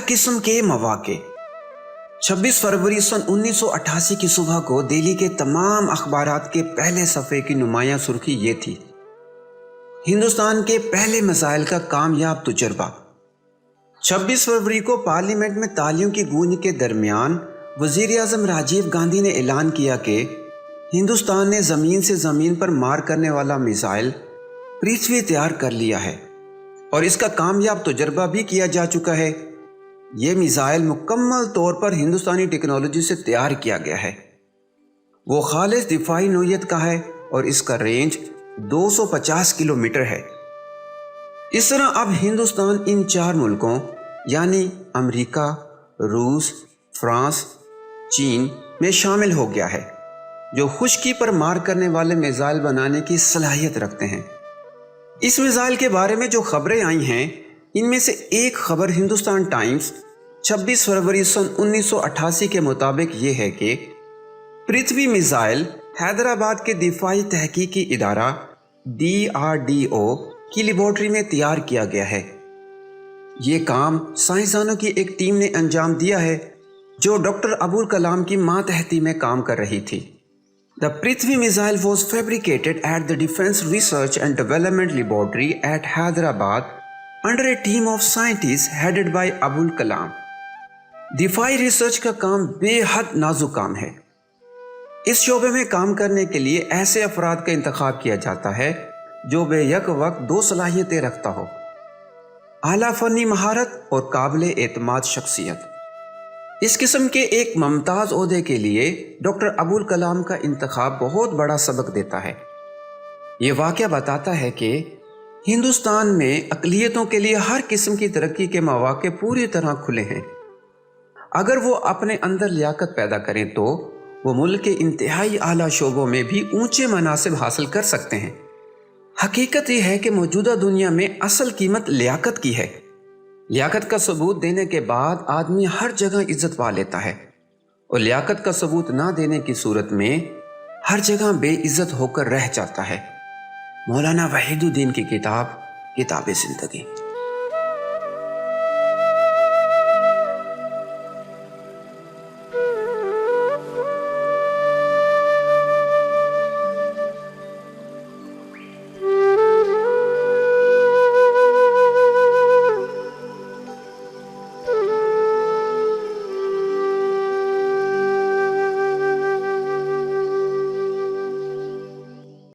قسم کے مواقع۔ 26 فروری سن 1988 کی صبح کو دہلی کے تمام اخبارات کے پہلے صفحے کی نمایاں سرخی یہ تھی: ہندوستان کے پہلے میزائل کا کامیاب تجربہ۔ 26 فروری کو پارلیمنٹ میں تالیوں کی گونج کے درمیان وزیر اعظم راجیو گاندھی نے اعلان کیا کہ ہندوستان نے زمین سے زمین پر مار کرنے والا میزائل پرتھوی تیار کر لیا ہے اور اس کا کامیاب تجربہ بھی کیا جا چکا ہے۔ یہ میزائل مکمل طور پر ہندوستانی ٹیکنالوجی سے تیار کیا گیا ہے۔ وہ خالص دفاعی نوعیت کا ہے اور اس کا رینج 250 کلومیٹر ہے۔ اس طرح اب ہندوستان ان 4 ملکوں یعنی امریکہ، روس، فرانس، چین میں شامل ہو گیا ہے جو خشکی پر مار کرنے والے میزائل بنانے کی صلاحیت رکھتے ہیں۔ اس میزائل کے بارے میں جو خبریں آئی ہیں ان میں سے ایک خبر ہندوستان ٹائمز 26 فروری سن 1988 کے مطابق یہ ہے کہ پرتھوی میزائل حیدرآباد کے دفاعی تحقیقی ادارہ DRDO کی لیبارٹری میں تیار کیا گیا ہے۔ یہ کام سائنسدانوں کی ایک ٹیم نے انجام دیا ہے جو ڈاکٹر ابوالکلام کی ماتحتی میں کام کر رہی تھی۔ The Prithvi missile was fabricated at the Defense Research and Development Laboratory at Hyderabad under a team of scientists headed by Abul Kalam۔ دفاعی ریسرچ کا کام بے حد نازک کام ہے۔ اس شعبے میں کام کرنے کے لیے ایسے افراد کا انتخاب کیا جاتا ہے جو بے یک وقت 2 صلاحیتیں رکھتا ہو: اعلیٰ فنی مہارت اور قابل اعتماد شخصیت۔ اس قسم کے ایک ممتاز عہدے کے لیے ڈاکٹر ابوالکلام کا انتخاب بہت بڑا سبق دیتا ہے۔ یہ واقعہ بتاتا ہے کہ ہندوستان میں اقلیتوں کے لیے ہر قسم کی ترقی کے مواقع پوری طرح کھلے ہیں۔ اگر وہ اپنے اندر لیاقت پیدا کریں تو وہ ملک کے انتہائی اعلیٰ شعبوں میں بھی اونچے مناصب حاصل کر سکتے ہیں۔ حقیقت یہ ہے کہ موجودہ دنیا میں اصل قیمت لیاقت کی ہے۔ لیاقت کا ثبوت دینے کے بعد آدمی ہر جگہ عزت پا لیتا ہے اور لیاقت کا ثبوت نہ دینے کی صورت میں ہر جگہ بے عزت ہو کر رہ جاتا ہے۔ مولانا وحید الدین کی کتاب کتاب زندگی۔